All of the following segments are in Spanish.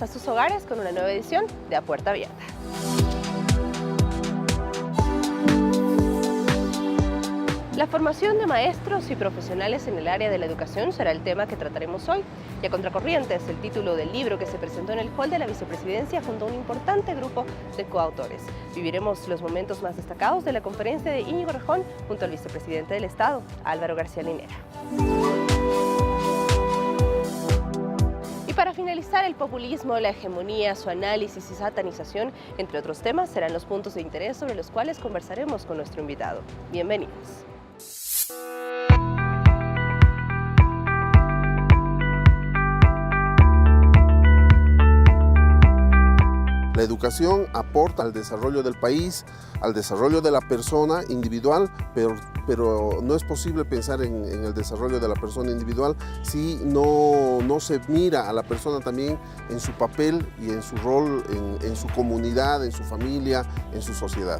hasta sus hogares con una nueva edición de A Puerta Abierta. La formación de maestros y profesionales en el área de la educación será el tema que trataremos hoy. Y a contracorriente es el título del libro que se presentó en el hall de la vicepresidencia junto a un importante grupo de coautores. Viviremos los momentos más destacados de la conferencia de Íñigo Errejón junto al vicepresidente del Estado, Álvaro García Linera. Y para finalizar, el populismo, la hegemonía, su análisis y satanización, entre otros temas, serán los puntos de interés sobre los cuales conversaremos con nuestro invitado. Bienvenidos. La educación aporta al desarrollo del país, al desarrollo de la persona individual, pero no es posible pensar en el desarrollo de la persona individual si no se mira a la persona también en su papel y en su rol, en su comunidad, en su familia, en su sociedad.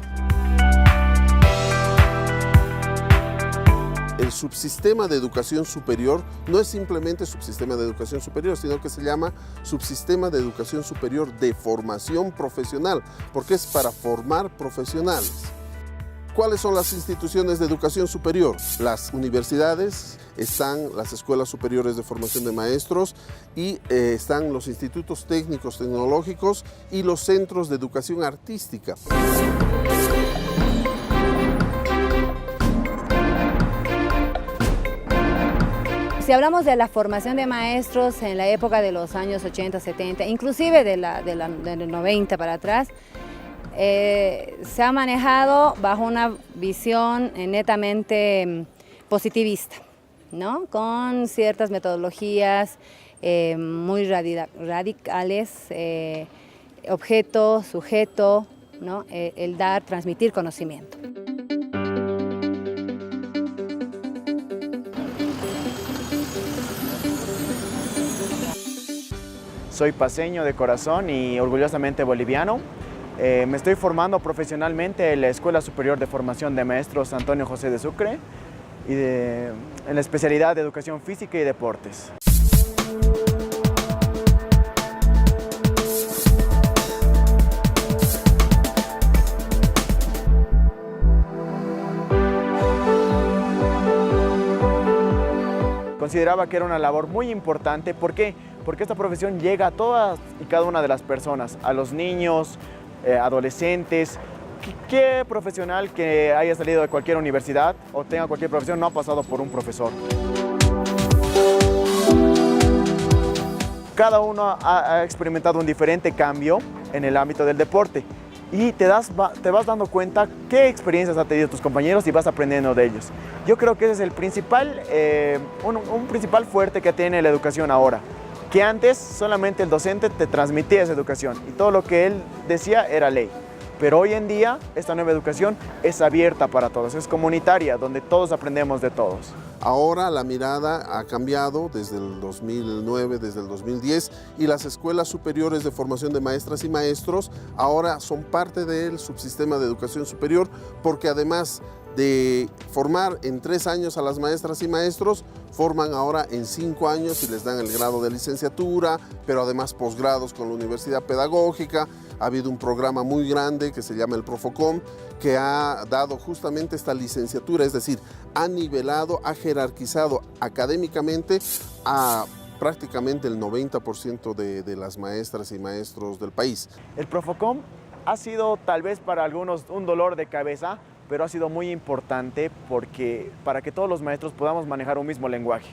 El subsistema de educación superior no es simplemente subsistema de educación superior, sino que se llama subsistema de educación superior de formación profesional, porque es para formar profesionales. ¿Cuáles son las instituciones de educación superior? Las universidades, están las escuelas superiores de formación de maestros y están los institutos técnicos tecnológicos y los centros de educación artística. Si hablamos de la formación de maestros en la época de los años 80, 70, inclusive del 90 para atrás, se ha manejado bajo una visión netamente positivista, ¿no? Con ciertas metodologías muy radicales, objeto, sujeto, ¿no? El dar, transmitir conocimiento. Soy paceño de corazón y orgullosamente boliviano. Me estoy formando profesionalmente en la Escuela Superior de Formación de Maestros Antonio José de Sucre y en la especialidad de Educación Física y Deportes. Consideraba que era una labor muy importante. ¿Por qué? Porque esta profesión llega a todas y cada una de las personas, a los niños, adolescentes. ¿Qué profesional que haya salido de cualquier universidad o tenga cualquier profesión no ha pasado por un profesor? Cada uno ha experimentado un diferente cambio en el ámbito del deporte y te vas dando cuenta qué experiencias han tenido tus compañeros y vas aprendiendo de ellos. Yo creo que ese es el principal, un principal fuerte que tiene la educación ahora, que antes solamente el docente te transmitía esa educación y todo lo que él decía era ley. Pero hoy en día esta nueva educación es abierta para todos, es comunitaria, donde todos aprendemos de todos. Ahora la mirada ha cambiado desde el 2009, desde el 2010 y las escuelas superiores de formación de maestras y maestros ahora son parte del subsistema de educación superior porque además de formar en 3 años a las maestras y maestros, forman ahora en 5 años y les dan el grado de licenciatura, pero además posgrados con la Universidad Pedagógica. Ha habido un programa muy grande que se llama el Profocom, que ha dado justamente esta licenciatura, es decir, ha nivelado, ha jerarquizado académicamente a prácticamente el 90% de las maestras y maestros del país. El Profocom ha sido tal vez para algunos un dolor de cabeza, pero ha sido muy importante para que todos los maestros podamos manejar un mismo lenguaje.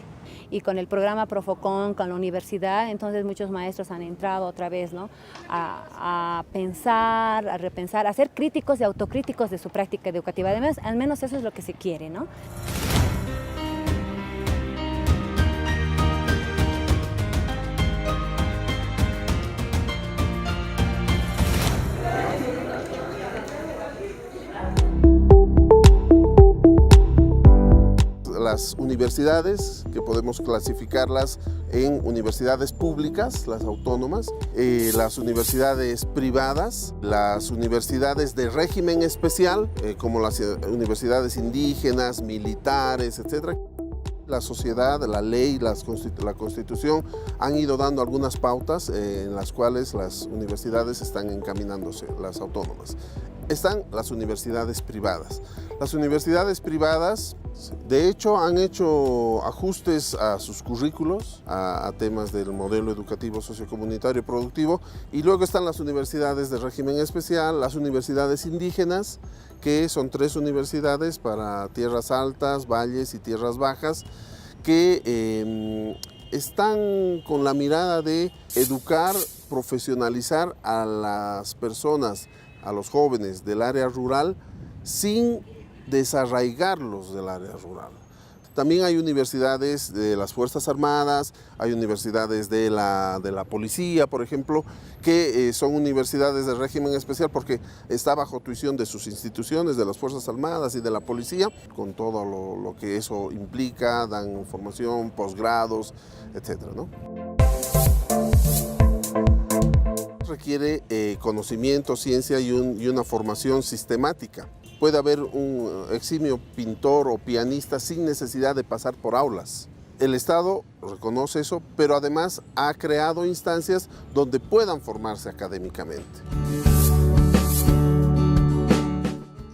Y con el programa Profocom, con la universidad, entonces muchos maestros han entrado otra vez, ¿no? a pensar, a repensar, a ser críticos y autocríticos de su práctica educativa. Además, al menos eso es lo que se quiere, ¿no? Las universidades, que podemos clasificarlas en universidades públicas, las autónomas, las universidades privadas, las universidades de régimen especial, como las universidades indígenas, militares, etc. La sociedad, la ley, la Constitución han ido dando algunas pautas en las cuales las universidades están encaminándose, las autónomas. Están las universidades privadas. Las universidades privadas, de hecho, han hecho ajustes a sus currículos, a temas del modelo educativo sociocomunitario productivo, y luego están las universidades de régimen especial, las universidades indígenas, que son 3 universidades para tierras altas, valles y tierras bajas, que están con la mirada de educar, profesionalizar a las personas, a los jóvenes del área rural, sin desarraigarlos del área rural. También hay universidades de las Fuerzas Armadas, hay universidades de la policía, por ejemplo, que son universidades de régimen especial porque está bajo tuición de sus instituciones, de las Fuerzas Armadas y de la policía, con todo lo que eso implica, dan formación, posgrados, etcétera, ¿no? Requiere conocimiento, ciencia y una formación sistemática. Puede haber un eximio pintor o pianista sin necesidad de pasar por aulas. El Estado reconoce eso, pero además ha creado instancias donde puedan formarse académicamente.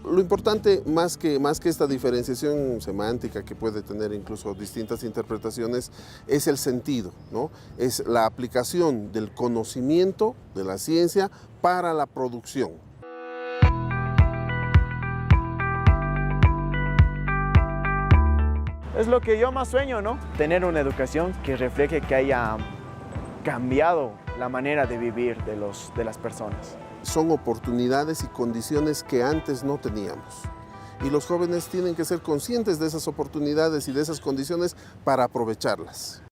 Lo importante, más que esta diferenciación semántica que puede tener incluso distintas interpretaciones, es el sentido, ¿no? Es la aplicación del conocimiento de la ciencia para la producción. Es lo que yo más sueño, ¿no? Tener una educación que refleje que haya cambiado la manera de vivir de las personas. Son oportunidades y condiciones que antes no teníamos. Y los jóvenes tienen que ser conscientes de esas oportunidades y de esas condiciones para aprovecharlas.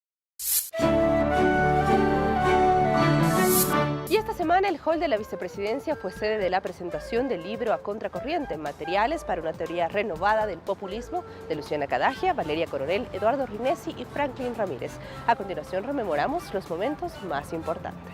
Y esta semana el hall de la vicepresidencia fue sede de la presentación del libro A Contracorriente, materiales para una teoría renovada del populismo, de Luciana Cadagia, Valeria Coronel, Eduardo Rinesi y Franklin Ramírez. A continuación rememoramos los momentos más importantes.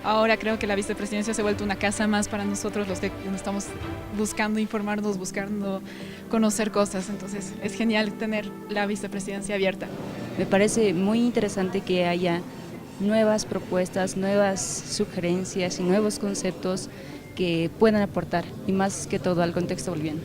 Ahora creo que la vicepresidencia se ha vuelto una casa más para nosotros, los que estamos buscando informarnos, buscando conocer cosas. Entonces es genial tener la vicepresidencia abierta. Me parece muy interesante que haya nuevas propuestas, nuevas sugerencias y nuevos conceptos que puedan aportar, y más que todo al contexto boliviano.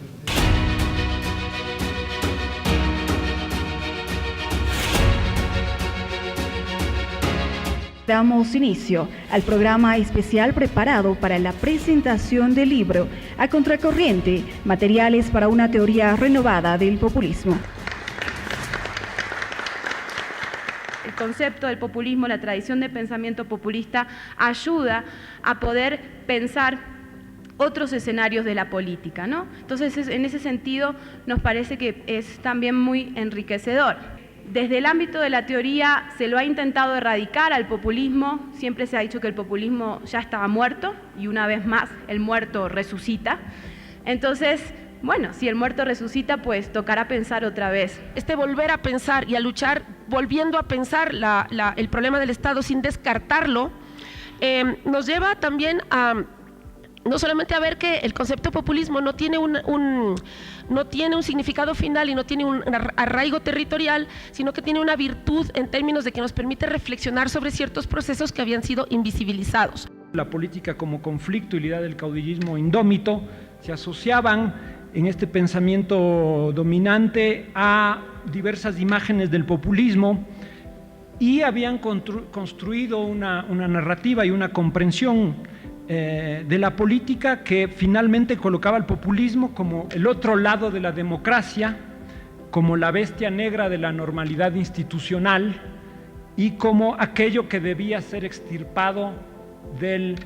Damos inicio al programa especial preparado para la presentación del libro A Contracorriente, materiales para una teoría renovada del populismo. El concepto del populismo, la tradición de pensamiento populista, ayuda a poder pensar otros escenarios de la política, ¿no? Entonces, en ese sentido, nos parece que es también muy enriquecedor. Desde el ámbito de la teoría se lo ha intentado erradicar al populismo, siempre se ha dicho que el populismo ya estaba muerto y una vez más el muerto resucita. Entonces, bueno, si el muerto resucita, pues tocará pensar otra vez. Volver a pensar y a luchar, volviendo a pensar el problema del Estado sin descartarlo, nos lleva también a no solamente a ver que el concepto populismo no tiene un significado final y no tiene un arraigo territorial, sino que tiene una virtud en términos de que nos permite reflexionar sobre ciertos procesos que habían sido invisibilizados. La política como conflicto y la idea del caudillismo indómito se asociaban en este pensamiento dominante a diversas imágenes del populismo y habían construido una narrativa y una comprensión de la política que finalmente colocaba al populismo como el otro lado de la democracia, como la bestia negra de la normalidad institucional y como aquello que debía ser extirpado del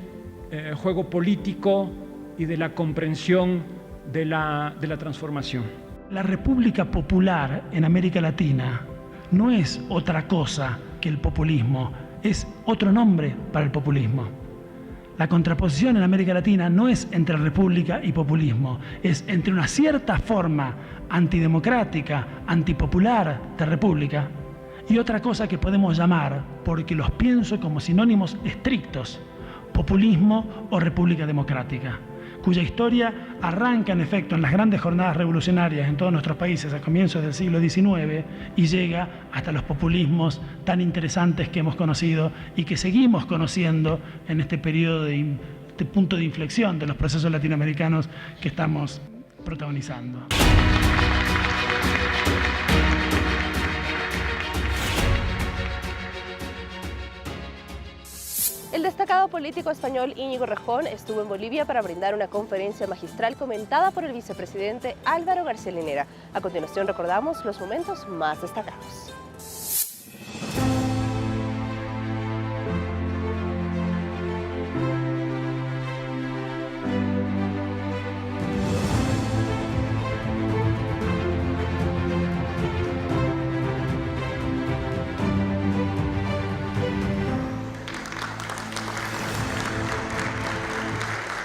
juego político y de la comprensión de la transformación. La República Popular en América Latina no es otra cosa que el populismo, es otro nombre para el populismo. La contraposición en América Latina no es entre república y populismo, es entre una cierta forma antidemocrática, antipopular de república y otra cosa que podemos llamar, porque los pienso como sinónimos estrictos, populismo o república democrática, cuya historia arranca en efecto en las grandes jornadas revolucionarias en todos nuestros países a comienzos del siglo XIX y llega hasta los populismos tan interesantes que hemos conocido y que seguimos conociendo en este periodo de punto de inflexión de los procesos latinoamericanos que estamos protagonizando. El destacado político español Íñigo Errejón estuvo en Bolivia para brindar una conferencia magistral comentada por el vicepresidente Álvaro García Linera. A continuación recordamos los momentos más destacados.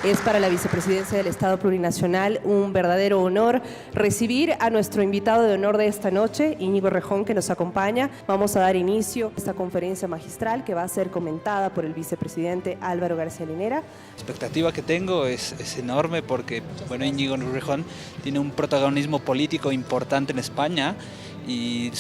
Es para la Vicepresidencia del Estado Plurinacional un verdadero honor recibir a nuestro invitado de honor de esta noche, Íñigo Errejón, que nos acompaña. Vamos a dar inicio a esta conferencia magistral que va a ser comentada por el vicepresidente Álvaro García Linera. La expectativa que tengo es enorme porque Íñigo Errejón tiene un protagonismo político importante en España y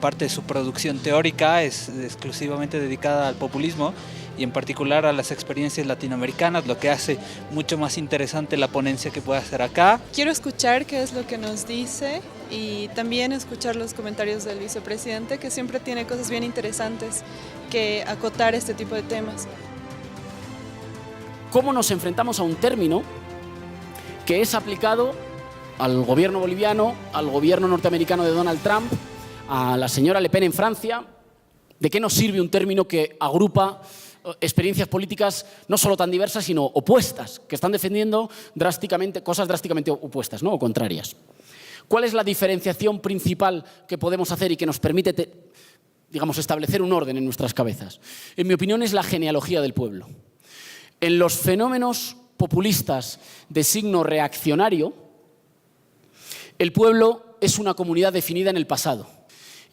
parte de su producción teórica es exclusivamente dedicada al populismo y en particular a las experiencias latinoamericanas, lo que hace mucho más interesante la ponencia que puede hacer acá. Quiero escuchar qué es lo que nos dice y también escuchar los comentarios del vicepresidente, que siempre tiene cosas bien interesantes que acotar este tipo de temas. ¿Cómo nos enfrentamos a un término que es aplicado al gobierno boliviano, al gobierno norteamericano de Donald Trump, a la señora Le Pen en Francia? ¿De qué nos sirve un término que agrupa experiencias políticas no solo tan diversas, sino opuestas, que están defendiendo cosas drásticamente opuestas, ¿no? O contrarias? ¿Cuál es la diferenciación principal que podemos hacer y que nos permite, establecer un orden en nuestras cabezas? En mi opinión, es la genealogía del pueblo. En los fenómenos populistas de signo reaccionario, el pueblo es una comunidad definida en el pasado.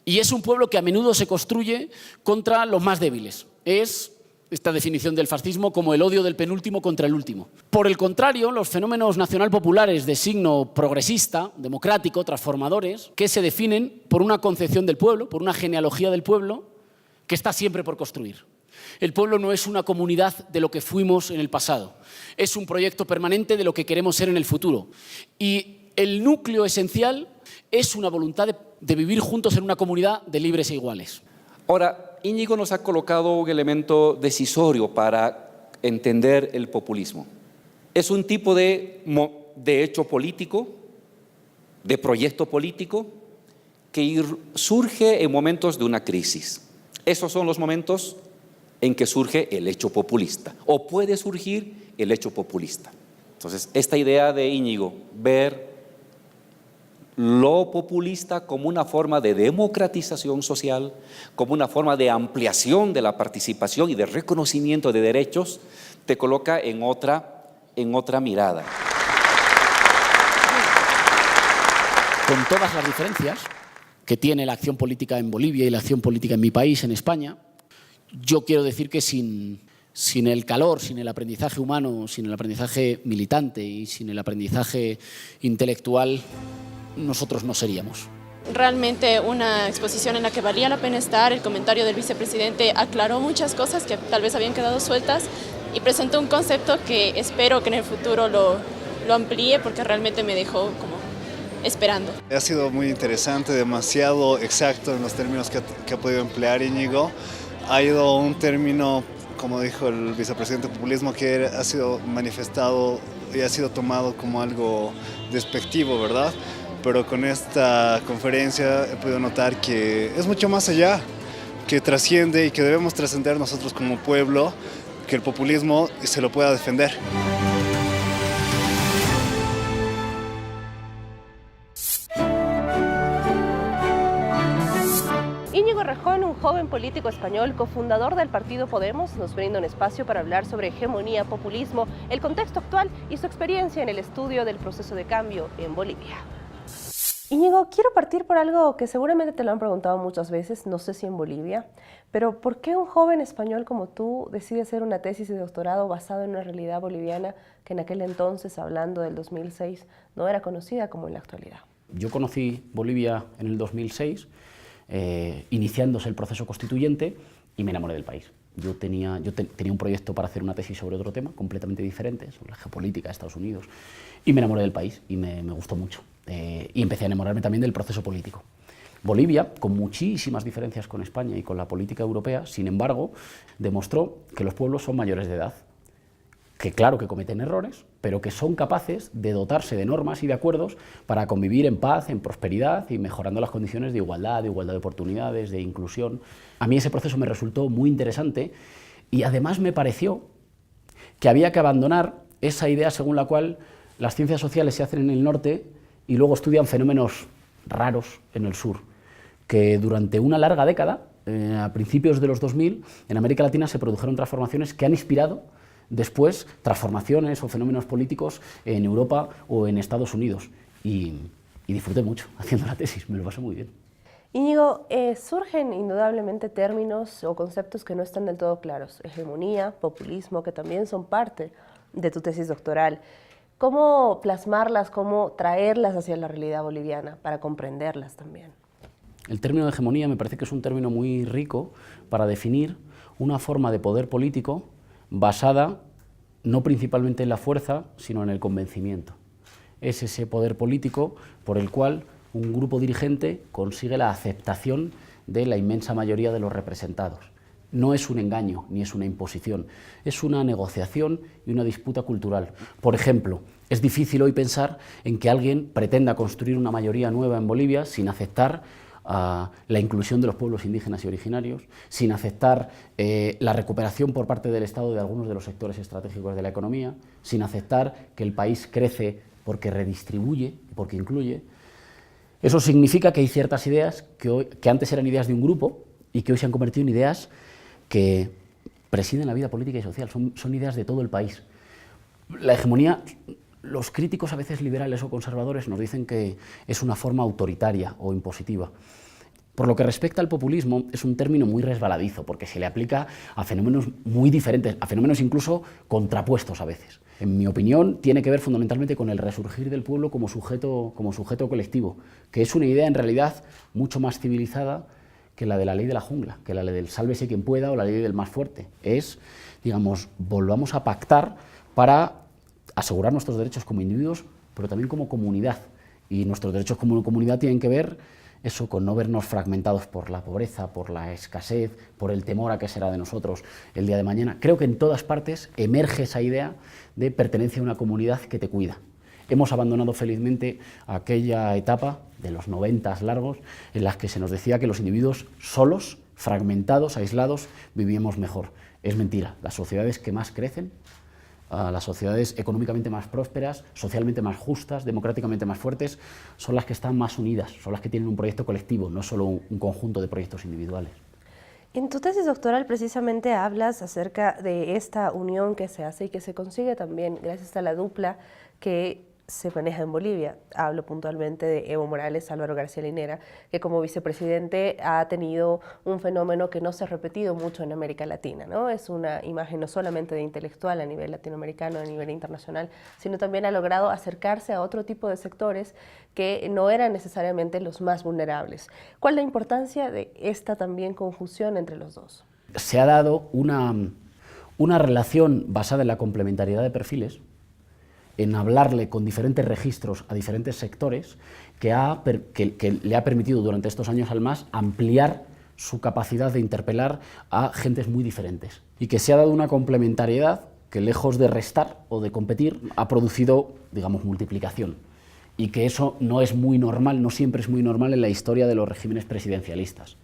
Y es un pueblo que a menudo se construye contra los más débiles. Es esta definición del fascismo como el odio del penúltimo contra el último. Por el contrario, los fenómenos nacionalpopulares de signo progresista, democrático, transformadores, que se definen por una concepción del pueblo, por una genealogía del pueblo, que está siempre por construir. El pueblo no es una comunidad de lo que fuimos en el pasado. Es un proyecto permanente de lo que queremos ser en el futuro. Y el núcleo esencial es una voluntad de vivir juntos en una comunidad de libres e iguales. Ahora, Íñigo nos ha colocado un elemento decisorio para entender el populismo. Es un tipo de hecho político, de proyecto político, que surge en momentos de una crisis. Esos son los momentos en que surge el hecho populista, o puede surgir el hecho populista. Entonces, esta idea de Íñigo, ver lo populista como una forma de democratización social, como una forma de ampliación de la participación y de reconocimiento de derechos, te coloca en otra mirada. Con todas las diferencias que tiene la acción política en Bolivia y la acción política en mi país, en España, yo quiero decir que sin el calor, sin el aprendizaje humano, sin el aprendizaje militante y sin el aprendizaje intelectual, nosotros no seríamos. Realmente una exposición en la que valía la pena estar. El comentario del vicepresidente aclaró muchas cosas que tal vez habían quedado sueltas y presentó un concepto que espero que en el futuro lo amplíe, porque realmente me dejó como esperando. Ha sido muy interesante, demasiado exacto en los términos que ha podido emplear Íñigo. Ha ido un término, como dijo el vicepresidente, populismo, que ha sido manifestado y ha sido tomado como algo despectivo, ¿verdad? Pero con esta conferencia he podido notar que es mucho más allá, que trasciende y que debemos trascender nosotros como pueblo, que el populismo se lo pueda defender. Íñigo Errejón, un joven político español, cofundador del partido Podemos, nos brinda un espacio para hablar sobre hegemonía, populismo, el contexto actual y su experiencia en el estudio del proceso de cambio en Bolivia. Íñigo, quiero partir por algo que seguramente te lo han preguntado muchas veces, no sé si en Bolivia, pero ¿por qué un joven español como tú decide hacer una tesis de doctorado basada en una realidad boliviana que en aquel entonces, hablando del 2006, no era conocida como en la actualidad? Yo conocí Bolivia en el 2006, iniciándose el proceso constituyente, y me enamoré del país. Yo tenía un proyecto para hacer una tesis sobre otro tema, completamente diferente, sobre la geopolítica de Estados Unidos, y me enamoré del país, y me gustó mucho. Y empecé a enamorarme también del proceso político. Bolivia, con muchísimas diferencias con España y con la política europea, sin embargo, demostró que los pueblos son mayores de edad, que claro que cometen errores, pero que son capaces de dotarse de normas y de acuerdos para convivir en paz, en prosperidad y mejorando las condiciones de igualdad de oportunidades, de inclusión. A mí ese proceso me resultó muy interesante y además me pareció que había que abandonar esa idea según la cual las ciencias sociales se hacen en el norte y luego estudian fenómenos raros en el sur, que durante una larga década, a principios de los 2000, en América Latina se produjeron transformaciones que han inspirado después transformaciones o fenómenos políticos en Europa o en Estados Unidos. Y disfruté mucho haciendo la tesis, me lo pasé muy bien. Íñigo, surgen indudablemente términos o conceptos que no están del todo claros. Hegemonía, populismo, que también son parte de tu tesis doctoral. ¿Cómo plasmarlas, cómo traerlas hacia la realidad boliviana para comprenderlas también? El término de hegemonía me parece que es un término muy rico para definir una forma de poder político basada no principalmente en la fuerza, sino en el convencimiento. Es ese poder político por el cual un grupo dirigente consigue la aceptación de la inmensa mayoría de los representados. No es un engaño ni es una imposición, es una negociación y una disputa cultural. Por ejemplo, es difícil hoy pensar en que alguien pretenda construir una mayoría nueva en Bolivia sin aceptar la inclusión de los pueblos indígenas y originarios, sin aceptar la recuperación por parte del Estado de algunos de los sectores estratégicos de la economía, sin aceptar que el país crece porque redistribuye y porque incluye. Eso significa que hay ciertas ideas que antes eran ideas de un grupo y que hoy se han convertido en ideas que presiden la vida política y social, son ideas de todo el país. La hegemonía, los críticos a veces liberales o conservadores nos dicen que es una forma autoritaria o impositiva. Por lo que respecta al populismo, es un término muy resbaladizo, porque se le aplica a fenómenos muy diferentes, a fenómenos incluso contrapuestos a veces. En mi opinión, tiene que ver fundamentalmente con el resurgir del pueblo como sujeto colectivo, que es una idea en realidad mucho más civilizada que la de la ley de la jungla, que la ley del sálvese quien pueda o la ley del más fuerte. Es, digamos, volvamos a pactar para asegurar nuestros derechos como individuos, pero también como comunidad. Y nuestros derechos como comunidad tienen que ver eso con no vernos fragmentados por la pobreza, por la escasez, por el temor a qué será de nosotros el día de mañana. Creo que en todas partes emerge esa idea de pertenencia a una comunidad que te cuida. Hemos abandonado felizmente aquella etapa de los 90 largos en las que se nos decía que los individuos solos, fragmentados, aislados, vivíamos mejor. Es mentira. Las sociedades que más crecen, las sociedades económicamente más prósperas, socialmente más justas, democráticamente más fuertes, son las que están más unidas, son las que tienen un proyecto colectivo, no solo un conjunto de proyectos individuales. En tu tesis doctoral precisamente hablas acerca de esta unión que se hace y que se consigue también gracias a la dupla que se maneja en Bolivia. Hablo puntualmente de Evo Morales, Álvaro García Linera, que como vicepresidente ha tenido un fenómeno que no se ha repetido mucho en América Latina, ¿no? Es una imagen no solamente de intelectual a nivel latinoamericano, a nivel internacional, sino también ha logrado acercarse a otro tipo de sectores que no eran necesariamente los más vulnerables. ¿Cuál es la importancia de esta también conjunción entre los dos? Se ha dado una relación basada en la complementariedad de perfiles, en hablarle con diferentes registros a diferentes sectores, que le ha permitido durante estos años al MAS ampliar su capacidad de interpelar a gentes muy diferentes. Y que se ha dado una complementariedad que, lejos de restar o de competir, ha producido, digamos, multiplicación. Y que eso no es muy normal, no siempre es muy normal en la historia de los regímenes presidencialistas.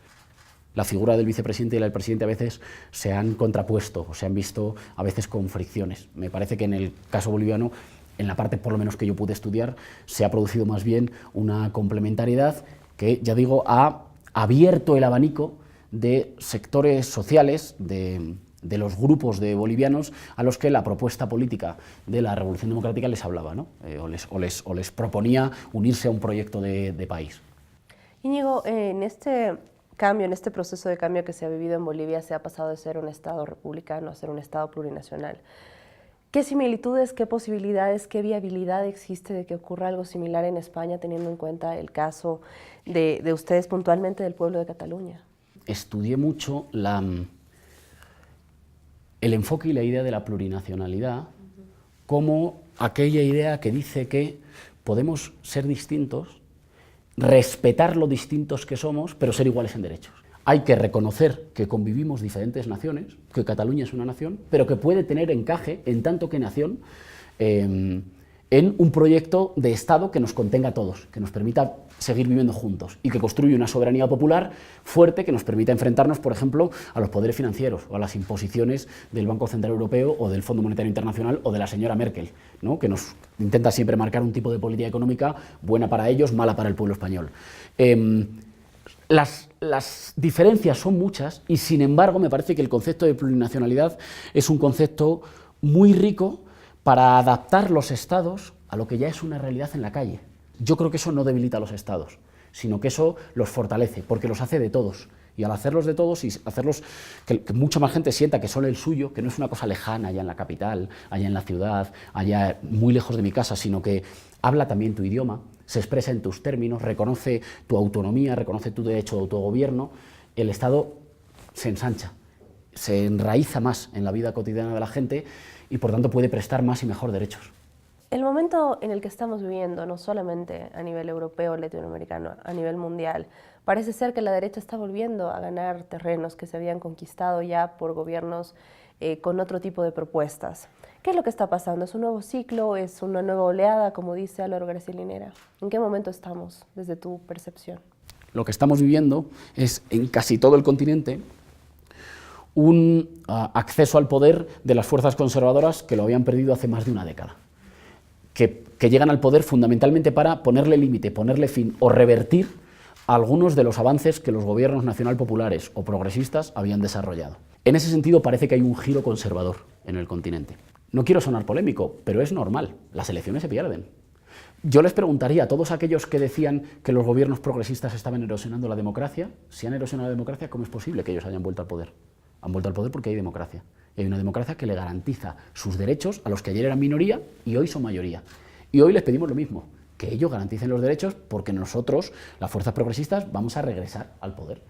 La figura del vicepresidente y la del presidente a veces se han contrapuesto o se han visto a veces con fricciones. Me parece que en el caso boliviano, en la parte por lo menos que yo pude estudiar, se ha producido más bien una complementariedad que, ya digo, ha abierto el abanico de sectores sociales, de los grupos de bolivianos a los que la propuesta política de la Revolución Democrática les hablaba, ¿no? o les proponía unirse a un proyecto de país. Íñigo, en este cambio, en este proceso de cambio que se ha vivido en Bolivia, se ha pasado de ser un Estado republicano a ser un Estado plurinacional. ¿Qué similitudes, qué posibilidades, qué viabilidad existe de que ocurra algo similar en España, teniendo en cuenta el caso de ustedes puntualmente del pueblo de Cataluña? Estudié mucho el enfoque y la idea de la plurinacionalidad como aquella idea que dice que podemos ser distintos, respetar lo distintos que somos, pero ser iguales en derechos. Hay que reconocer que convivimos diferentes naciones, que Cataluña es una nación, pero que puede tener encaje, en tanto que nación, en un proyecto de Estado que nos contenga a todos, que nos permita seguir viviendo juntos y que construya una soberanía popular fuerte que nos permita enfrentarnos, por ejemplo, a los poderes financieros o a las imposiciones del Banco Central Europeo o del Fondo Monetario Internacional o de la señora Merkel, ¿no? Que nos intenta siempre marcar un tipo de política económica buena para ellos, mala para el pueblo español. Las diferencias son muchas y, sin embargo, me parece que el concepto de plurinacionalidad es un concepto muy rico para adaptar los estados a lo que ya es una realidad en la calle. Yo creo que eso no debilita a los estados, sino que eso los fortalece, porque los hace de todos. Y al hacerlos de todos y hacerlos que mucha más gente sienta que son el suyo, que no es una cosa lejana allá en la capital, allá en la ciudad, allá muy lejos de mi casa, sino que habla también tu idioma, se expresa en tus términos, reconoce tu autonomía, reconoce tu derecho de autogobierno, el Estado se ensancha, se enraiza más en la vida cotidiana de la gente y por tanto puede prestar más y mejor derechos. El momento en el que estamos viviendo, no solamente a nivel europeo, latinoamericano, a nivel mundial, parece ser que la derecha está volviendo a ganar terrenos que se habían conquistado ya por gobiernos con otro tipo de propuestas. ¿Qué es lo que está pasando? ¿Es un nuevo ciclo? ¿Es una nueva oleada, como dice Álvaro García Linera? ¿En qué momento estamos, desde tu percepción? Lo que estamos viviendo es, en casi todo el continente, un acceso al poder de las fuerzas conservadoras que lo habían perdido hace más de una década. Que llegan al poder fundamentalmente para ponerle límite, ponerle fin o revertir algunos de los avances que los gobiernos nacional-populares o progresistas habían desarrollado. En ese sentido parece que hay un giro conservador en el continente. No quiero sonar polémico, pero es normal, las elecciones se pierden. Yo les preguntaría a todos aquellos que decían que los gobiernos progresistas estaban erosionando la democracia, si han erosionado la democracia, ¿cómo es posible que ellos hayan vuelto al poder? Han vuelto al poder porque hay democracia. Y hay una democracia que le garantiza sus derechos a los que ayer eran minoría y hoy son mayoría. Y hoy les pedimos lo mismo, que ellos garanticen los derechos porque nosotros, las fuerzas progresistas, vamos a regresar al poder.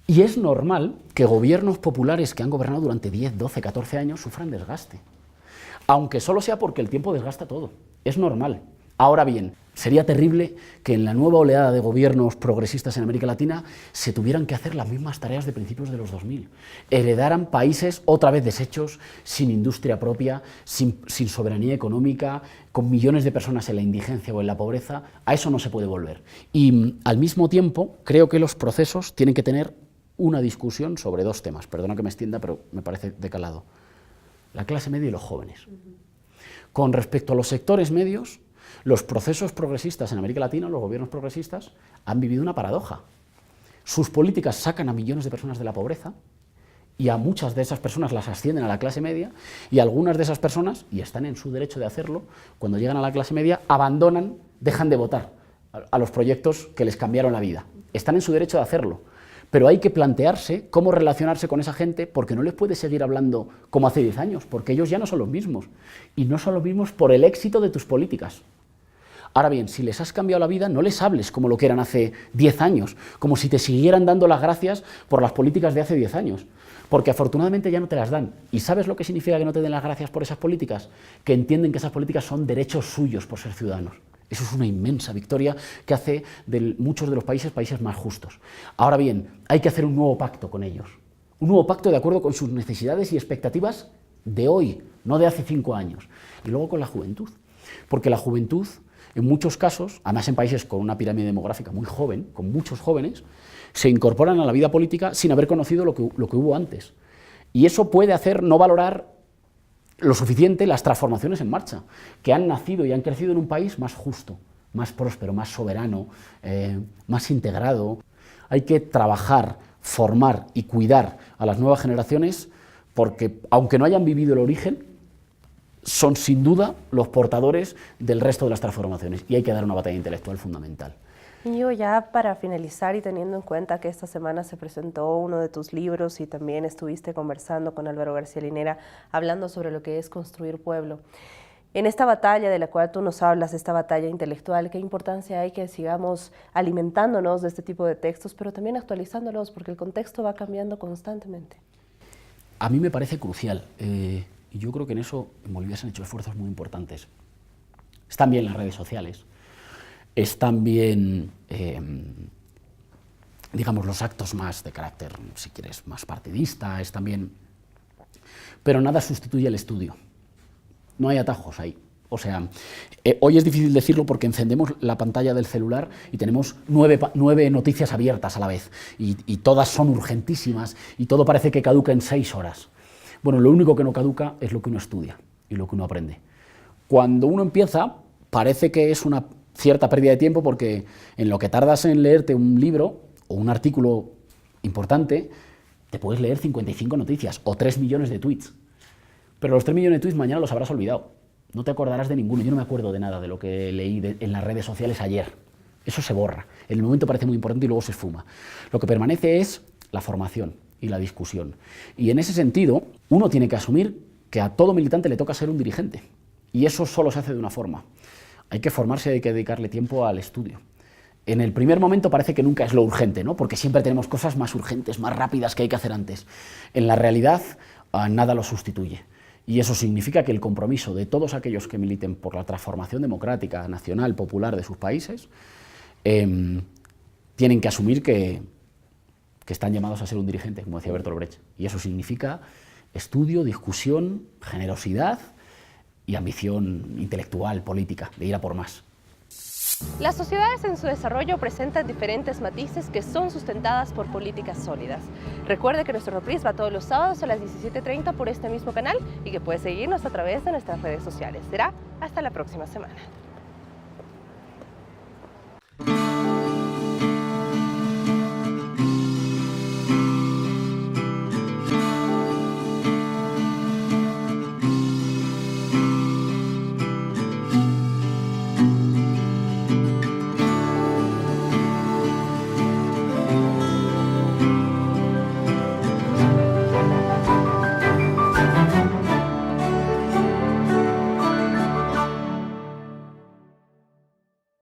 Y es normal que gobiernos populares que han gobernado durante 10, 12, 14 años sufran desgaste. Aunque solo sea porque el tiempo desgasta todo. Es normal. Ahora bien, sería terrible que en la nueva oleada de gobiernos progresistas en América Latina se tuvieran que hacer las mismas tareas de principios de los 2000. Heredaran países otra vez deshechos, sin industria propia, sin soberanía económica, con millones de personas en la indigencia o en la pobreza. A eso no se puede volver. Y al mismo tiempo, creo que los procesos tienen que tener una discusión sobre dos temas. Perdona que me extienda, pero me parece de calado. La clase media y los jóvenes. Con respecto a los sectores medios, los procesos progresistas en América Latina, los gobiernos progresistas, han vivido una paradoja. Sus políticas sacan a millones de personas de la pobreza y a muchas de esas personas las ascienden a la clase media y algunas de esas personas, y están en su derecho de hacerlo, cuando llegan a la clase media, abandonan, dejan de votar a los proyectos que les cambiaron la vida. Están en su derecho de hacerlo. Pero hay que plantearse cómo relacionarse con esa gente porque no les puedes seguir hablando como hace 10 años, porque ellos ya no son los mismos. Y no son los mismos por el éxito de tus políticas. Ahora bien, si les has cambiado la vida, no les hables como lo que eran hace 10 años, como si te siguieran dando las gracias por las políticas de hace 10 años, porque afortunadamente ya no te las dan. ¿Y sabes lo que significa que no te den las gracias por esas políticas? Que entienden que esas políticas son derechos suyos por ser ciudadanos. Eso es una inmensa victoria que hace de muchos de los países más justos. Ahora bien, hay que hacer un nuevo pacto con ellos. Un nuevo pacto de acuerdo con sus necesidades y expectativas de hoy, no de hace 5 años. Y luego con la juventud. Porque la juventud, en muchos casos, además en países con una pirámide demográfica muy joven, con muchos jóvenes, se incorporan a la vida política sin haber conocido lo que hubo antes. Y eso puede hacer no valorar lo suficiente las transformaciones en marcha, que han nacido y han crecido en un país más justo, más próspero, más soberano, más integrado. Hay que trabajar, formar y cuidar a las nuevas generaciones porque aunque no hayan vivido el origen, son sin duda los portadores del resto de las transformaciones y hay que dar una batalla intelectual fundamental. Íñigo, ya para finalizar y teniendo en cuenta que esta semana se presentó uno de tus libros y también estuviste conversando con Álvaro García Linera hablando sobre lo que es construir pueblo. En esta batalla de la cual tú nos hablas, esta batalla intelectual, ¿qué importancia hay que sigamos alimentándonos de este tipo de textos, pero también actualizándolos porque el contexto va cambiando constantemente? A mí me parece crucial y yo creo que en eso en Bolivia se han hecho esfuerzos muy importantes. Están bien las redes sociales, están bien, digamos, los actos más de carácter, si quieres, más partidista, están bien, pero nada sustituye el estudio. No hay atajos ahí. O sea, hoy es difícil decirlo porque encendemos la pantalla del celular y tenemos 9 noticias abiertas a la vez y todas son urgentísimas y todo parece que caduca en 6 horas. Bueno, lo único que no caduca es lo que uno estudia y lo que uno aprende. Cuando uno empieza, parece que es una cierta pérdida de tiempo porque en lo que tardas en leerte un libro o un artículo importante, te puedes leer 55 noticias o 3 millones de tweets. Pero los 3 millones de tweets mañana los habrás olvidado. No te acordarás de ninguno. Yo no me acuerdo de nada de lo que leí en las redes sociales ayer. Eso se borra. En el momento parece muy importante y luego se esfuma. Lo que permanece es la formación y la discusión. Y en ese sentido, uno tiene que asumir que a todo militante le toca ser un dirigente. Y eso solo se hace de una forma. Hay que formarse y hay que dedicarle tiempo al estudio. En el primer momento parece que nunca es lo urgente, ¿no? Porque siempre tenemos cosas más urgentes, más rápidas que hay que hacer antes. En la realidad, nada lo sustituye. Y eso significa que el compromiso de todos aquellos que militen por la transformación democrática, nacional, popular de sus países, tienen que asumir que están llamados a ser un dirigente, como decía Bertolt Brecht. Y eso significa estudio, discusión, generosidad y ambición intelectual, política, de ir a por más. Las sociedades en su desarrollo presentan diferentes matices que son sustentadas por políticas sólidas. Recuerde que nuestro reprise va todos los sábados a las 17:30 por este mismo canal y que puede seguirnos a través de nuestras redes sociales. Será hasta la próxima semana.